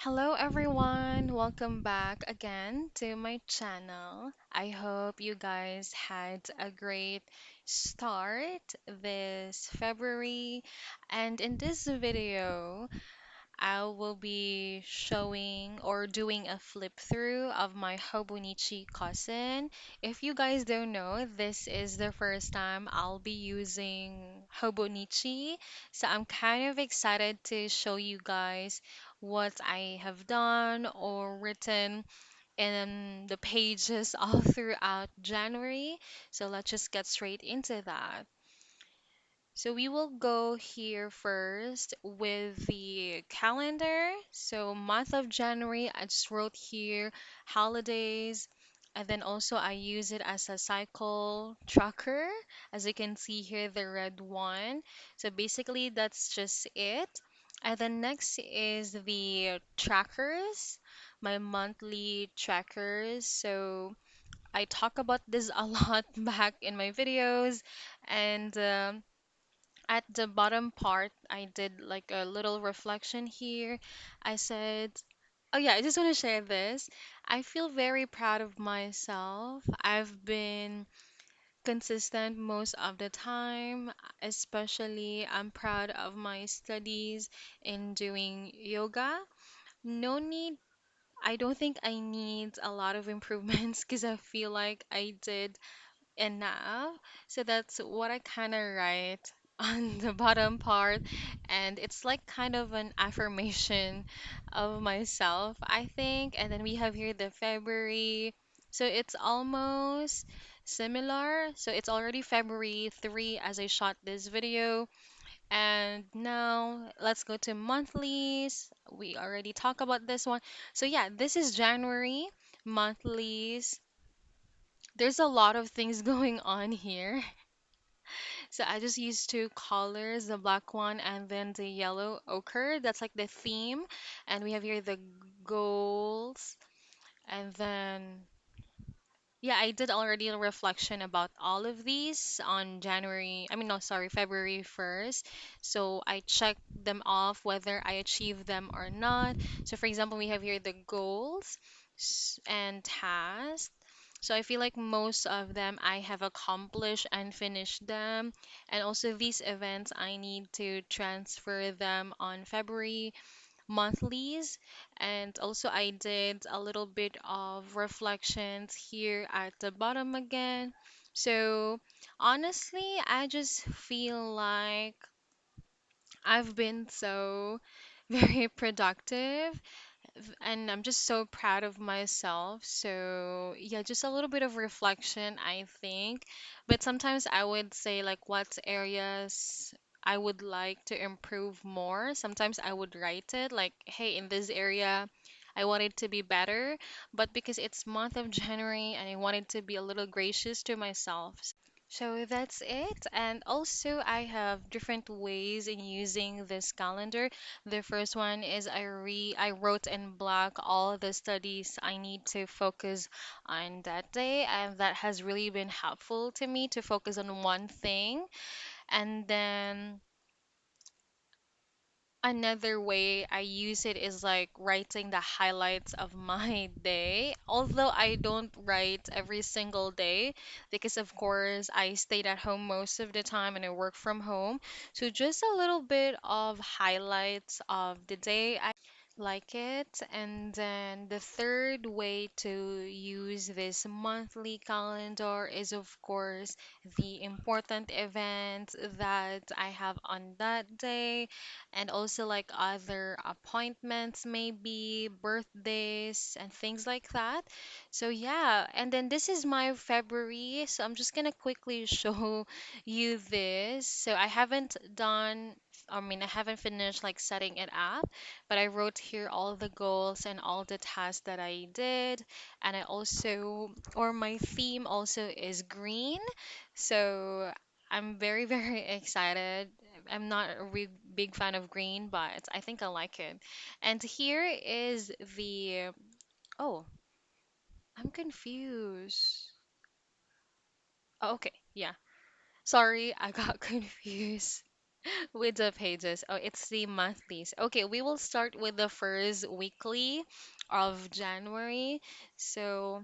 Hello everyone, welcome back again to my channel. I hope you guys had a great start this February. And in this video, I will be showing or doing a flip through of my Hobonichi Cousin. If you guys don't know, this is the first time I'll be using Hobonichi. So I'm kind of excited to show you guys what I have done or written in the pages all throughout January. So let's just get straight into that. So we will go here first with the calendar. So month of January, I just wrote here holidays, and then also I use it as a cycle tracker. As you can see here, the red one. So basically that's just it. And then next is the trackers, my monthly trackers. So I talk about this a lot back in my videos, and at the bottom part, I did like a little reflection here. I said, oh yeah, I just want to share this. I feel very proud of myself. I've been consistent most of the time, especially I'm proud of my studies in doing yoga. No need, I don't think I need a lot of improvements because I feel like I did enough. So that's what I kind of write on the bottom part. And it's like kind of an affirmation of myself, I think. And then we have here the February. So it's almost similar. So it's already February 3 as I shot this video. And now let's go to monthlies. We already talked about this one. So yeah, this is January monthlies. There's a lot of things going on here. So I just used two colors, the black one and then the yellow ochre. That's like the theme. And we have here the goals. And then, yeah, I did already a reflection about all of these on January, I mean, no, sorry, February 1st. So I checked them off whether I achieved them or not. So, for example, we have here the goals and tasks. So I feel like most of them I have accomplished and finished them. And also these events, I need to transfer them on February monthlies. And also I did a little bit of reflections here at the bottom again. So honestly, I just feel like I've been so very productive and I'm just so proud of myself. So, yeah, just a little bit of reflection, I think. But sometimes I would say, like, what areas I would like to improve more. Sometimes I would write it, like, hey, in this area, I want it to be better. But because it's month of January and I wanted to be a little gracious to myself. So that's it. And also, I have different ways in using this calendar. The first one is I wrote in black all the studies I need to focus on that day, and that has really been helpful to me to focus on one thing. And then another way I use it is like writing the highlights of my day. Although I don't write every single day because, of course, I stayed at home most of the time and I work from home. So just a little bit of highlights of the day. Like it. And then the third way to use this monthly calendar is, of course, the important events that I have on that day, and also like other appointments, maybe birthdays and things like that. So, yeah, and then this is my February. So, I'm just gonna quickly show you this. So, I haven't finished like setting it up, but I wrote here all the goals and all the tasks that I did. And I also, or my theme also is green. So I'm very, very excited. I'm not a big fan of green, but I think I like it. And here is the, oh, I'm confused. Oh, okay, yeah. Sorry, I got confused. With the pages. Oh, it's the monthlies. Okay, we will start with the first weekly of January. So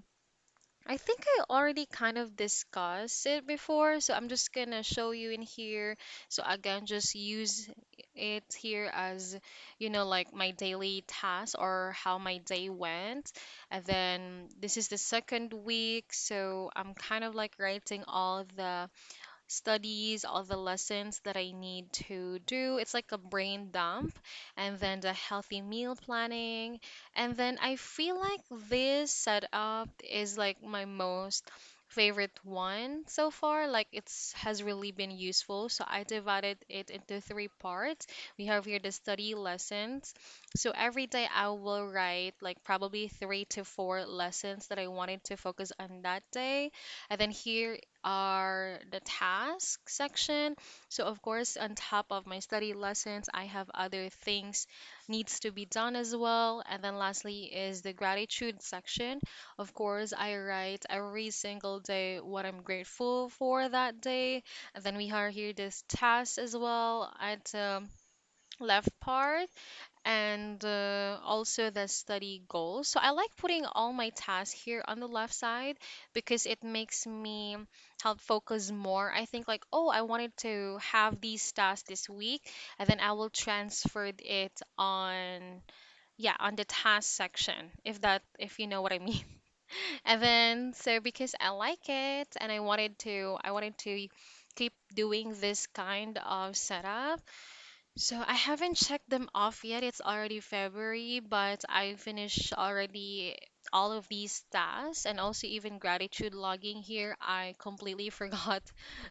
I think I already kind of discussed it before, so I'm just gonna show you in here. So again, just use it here as, like my daily task or how my day went. And then this is the second week, so I'm kind of like writing all the studies, all the lessons that I need to do. It's like a brain dump, and then the healthy meal planning. And then I feel like this setup is like my most favorite one so far. Like it's has really been useful. So I divided it into three parts. We have here the study lessons. So every day I will write like probably 3 to 4 lessons that I wanted to focus on that day. And then here are the task section. So of course, on top of my study lessons, I have other things needs to be done as well. And then lastly is the gratitude section. Of course, I write every single day what I'm grateful for that day. And then we have here this task as well at left part, and also the study goals. So I like putting all my tasks here on the left side because it makes me help focus more. I think like, oh, I wanted to have these tasks this week, and then I will transfer it on, yeah, on the task section, if you know what I mean. And then so because I like it and I wanted to keep doing this kind of setup, so I haven't checked them off yet. It's already February, but I finished already all of these tasks and also even gratitude logging here. I completely forgot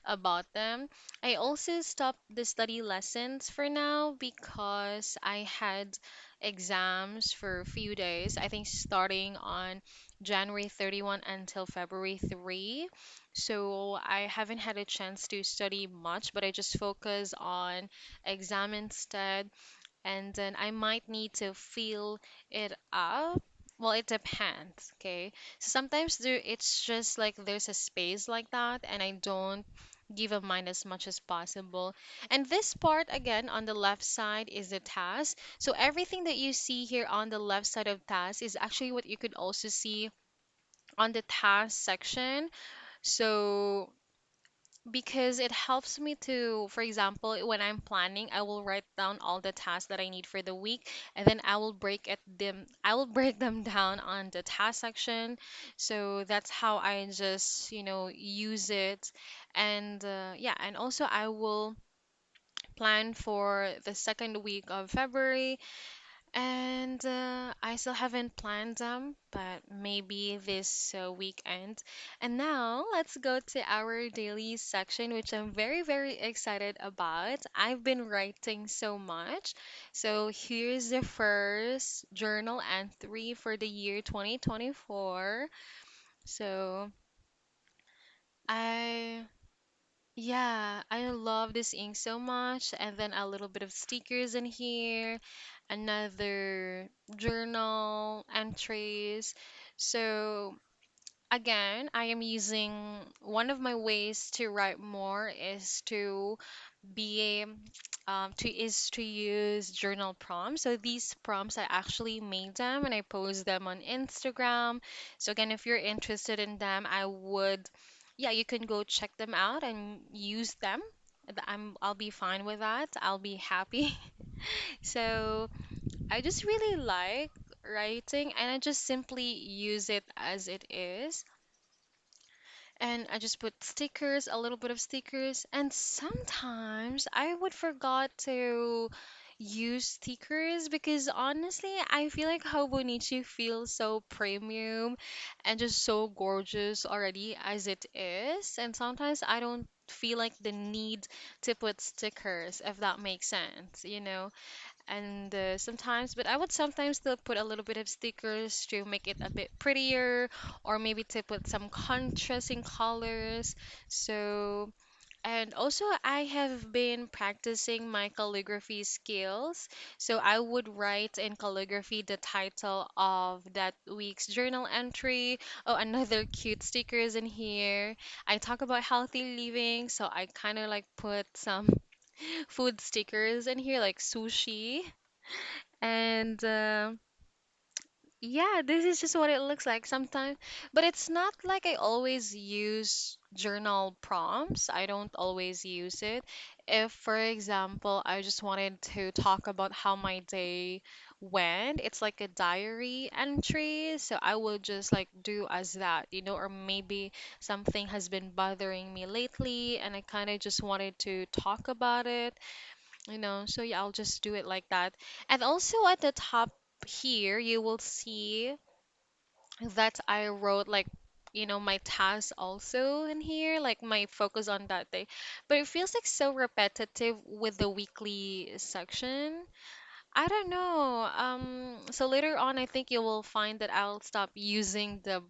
about them. I also stopped the study lessons for now because I had exams for a few days. I think starting on January 31 until February 3. So I haven't had a chance to study much, but I just focus on exam instead, and then I might need to fill it up. Well, it depends, okay? Sometimes it's just like there's a space like that, and I don't give a mind as much as possible. And this part, again, on the left side is the task. So everything that you see here on the left side of task is actually what you could also see on the task section. So because it helps me to, for example, when I'm planning, I will write down all the tasks that I need for the week, and then I will break them down on the task section. So that's how I just, use it. And yeah, and also I will plan for the second week of February, and I still haven't planned them, but maybe this weekend. And now let's go to our daily section, which I'm very, very excited about. I've been writing so much. So here's the first journal entry for the year 2024. So I yeah, I love this ink so much. And then a little bit of stickers in here, another journal entries. So again, I am using one of my ways to write more is to be to use journal prompts. So these prompts I actually made them and I post them on Instagram. So again, if you're interested in them, I would, yeah, you can go check them out and use them. I'll be fine with that. I'll be happy. So I just really like writing and I just simply use it as it is, and I just put stickers, a little bit of stickers, and sometimes I would forgot to use stickers because honestly, I feel like Hobonichi feels so premium and just so gorgeous already as it is, and sometimes I don't feel like the need to put stickers, if that makes sense. And sometimes, but I would sometimes still put a little bit of stickers to make it a bit prettier, or maybe to put some contrasting colors. So, and also I have been practicing my calligraphy skills. So I would write in calligraphy the title of that week's journal entry. Oh, another cute stickers in here. I talk about healthy living, so I kind of like put some food stickers in here, like sushi. And yeah, this is just what it looks like sometimes. But it's not like I always use journal prompts. I don't always use it. If, for example, I just wanted to talk about how my day went, it's like a diary entry. So I will just like do as that, or maybe something has been bothering me lately and I kind of just wanted to talk about it. So yeah, I'll just do it like that. And also at the top here, you will see that I wrote like my tasks also in here, like my focus on that day. But it feels like so repetitive with the weekly section. I don't know. So later on, I think you will find that I'll stop using the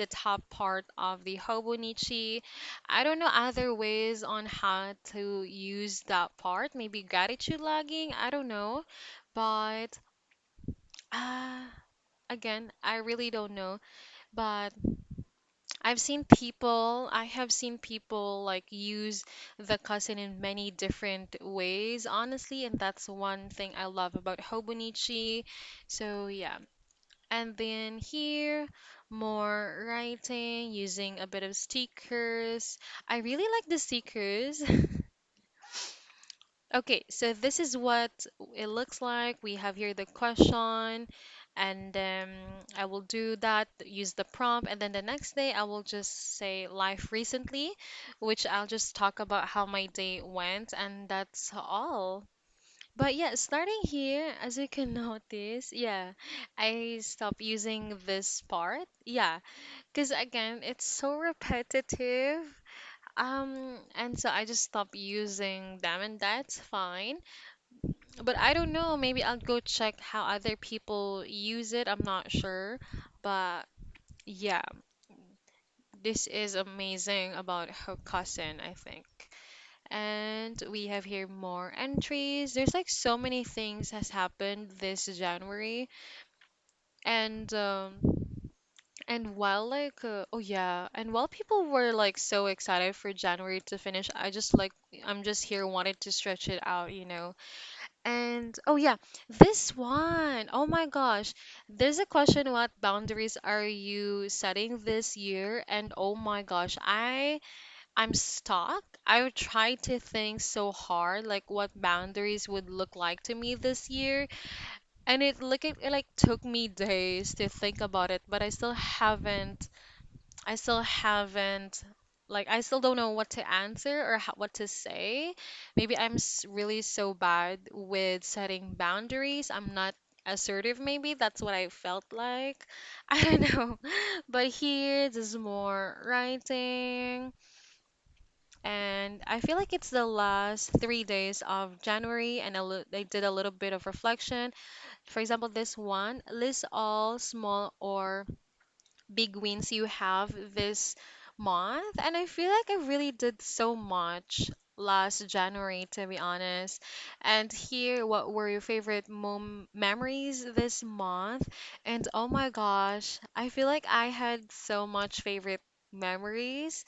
top part of the Hobonichi. I don't know other ways on how to use that part. Maybe gratitude logging. I don't know, but uh, again, I really don't know. But I have seen people like use the cousin in many different ways, honestly, and that's one thing I love about Hobonichi. So yeah. And then here, more writing using a bit of stickers. I really like the stickers. Okay, so this is what it looks like. We have here the question, and I will do that, use the prompt, and then the next day I will just say life recently, which I'll just talk about how my day went, and that's all. But yeah, starting here, as you can notice, yeah, I stopped using this part. Yeah, because again, it's so repetitive. And so I just stopped using them, and that's fine. But I don't know, maybe I'll go check how other people use it. I'm not sure. But yeah, this is amazing about her cousin, I think. And we have here more entries. There's like so many things has happened this January. And while like oh yeah, and while people were like so excited for January to finish, I'm just here wanted to stretch it out. And oh yeah, this one. Oh my gosh. There's a question, what boundaries are you setting this year? And oh my gosh, I'm stuck. I tried to think so hard like what boundaries would look like to me this year. And it like took me days to think about it, but I still haven't like I still don't know what to answer or what to say. Maybe I'm really so bad with setting boundaries. I'm not assertive, maybe that's what I felt like. I don't know. But here there's more writing, and I feel like it's the last 3 days of January, and I did a little bit of reflection. For example, this one, list all small or big wins you have this month. And I feel like I really did so much last January, to be honest. And here, what were your favorite memories this month? And oh my gosh, I feel like I had so much favorite memories,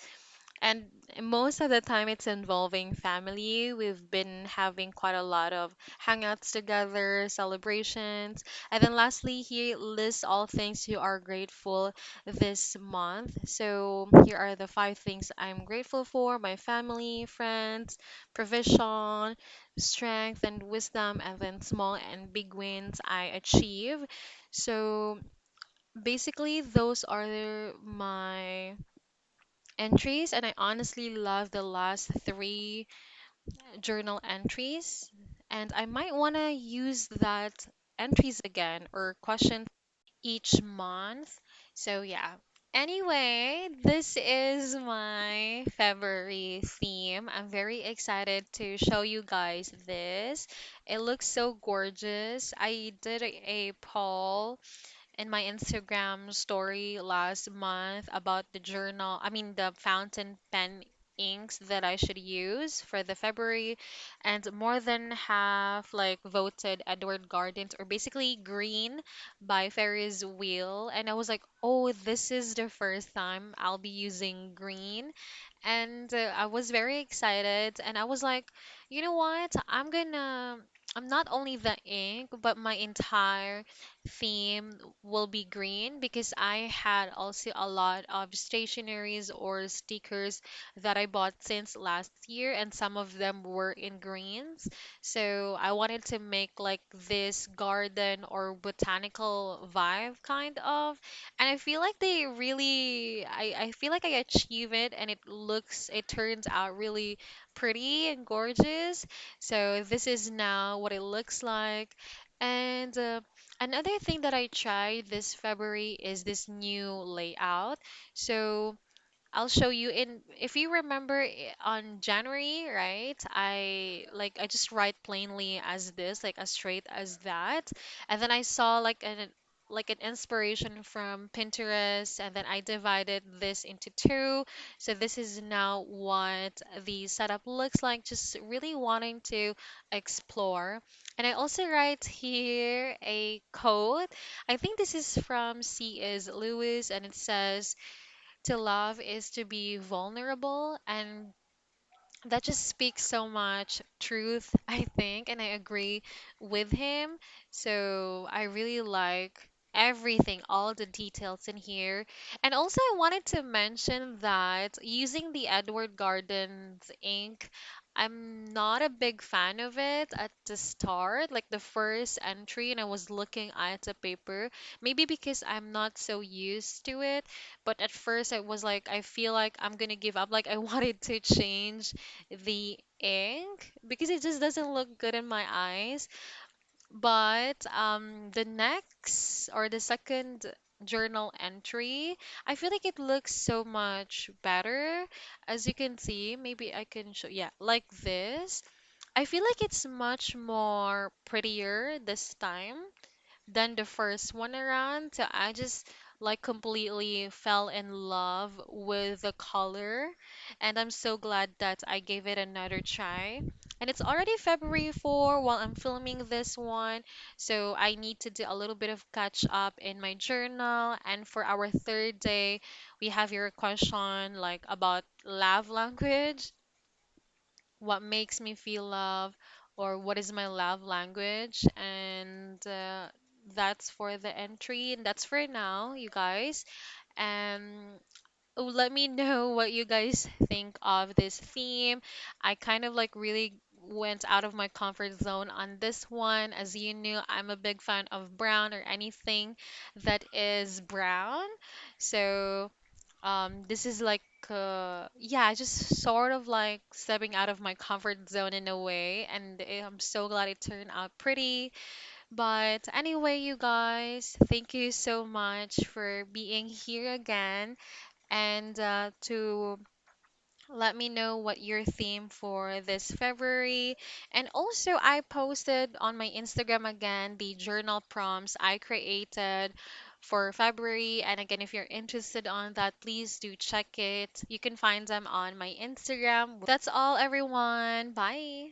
and most of the time, it's involving family. We've been having quite a lot of hangouts together, celebrations. And then lastly, here list all things you are grateful this month. So here are the 5 things I'm grateful for: my family, friends, provision, strength, and wisdom, and then small and big wins I achieve. So basically, those are my entries, and I honestly love the last three journal entries, and I might want to use that entries again or question each month. So yeah. Anyway, this is my February theme. I'm very excited to show you guys this. It looks so gorgeous. I did a poll in my Instagram story last month about the fountain pen inks that I should use for the February, and more than half like voted Edward Gardens, or basically green by Ferris Wheel. And I was like, oh, this is the first time I'll be using green. And I was very excited, and I was like, you know what? I'm not only the ink, but my entire theme will be green because I had also a lot of stationeries or stickers that I bought since last year, and some of them were in greens. So I wanted to make like this garden or botanical vibe kind of. And I feel like I feel like I achieve it, and it turns out really pretty and gorgeous. So this is now what it looks like. And another thing that I tried this February is this new layout. So I'll show you in if you remember on January, right? I just write plainly as this, like as straight as that. And then I saw like an inspiration from Pinterest, and then I divided this into two. So this is now what the setup looks like, just really wanting to explore. And I also write here a quote. I think this is from C.S. Lewis, and it says, to love is to be vulnerable, and that just speaks so much truth, I think, and I agree with him. So I really like everything, all the details in here. And also, I wanted to mention that using the Edward Gardens ink, I'm not a big fan of it at the start, like the first entry, and I was looking at the paper, maybe because I'm not so used to it. But at first, I was like, I feel like I'm gonna give up. Like, I wanted to change the ink because it just doesn't look good in my eyes. But the next or the second journal entry, I feel like it looks so much better. As you can see, maybe I can show, yeah, like this. I feel like it's much more prettier this time than the first one around. So I just like completely fell in love with the color, and I'm so glad that I gave it another try. And it's already February 4 while I'm filming this one, so I need to do a little bit of catch up in my journal. And for our third day, we have your question like about love language, what makes me feel love, or what is my love language. And that's for the entry, and that's for now, you guys. um let me know what you guys think of this theme. I kind of like really went out of my comfort zone on this one. As you knew, I'm a big fan of brown or anything that is brown. So this is like yeah, just sort of like stepping out of my comfort zone in a way, and I'm so glad it turned out pretty. But anyway, you guys, thank you so much for being here again, and to let me know what your theme for this February. And also, I posted on my Instagram again the journal prompts I created for February. And again, if you're interested on that, please do check it. You can find them on my Instagram. That's all, everyone. Bye.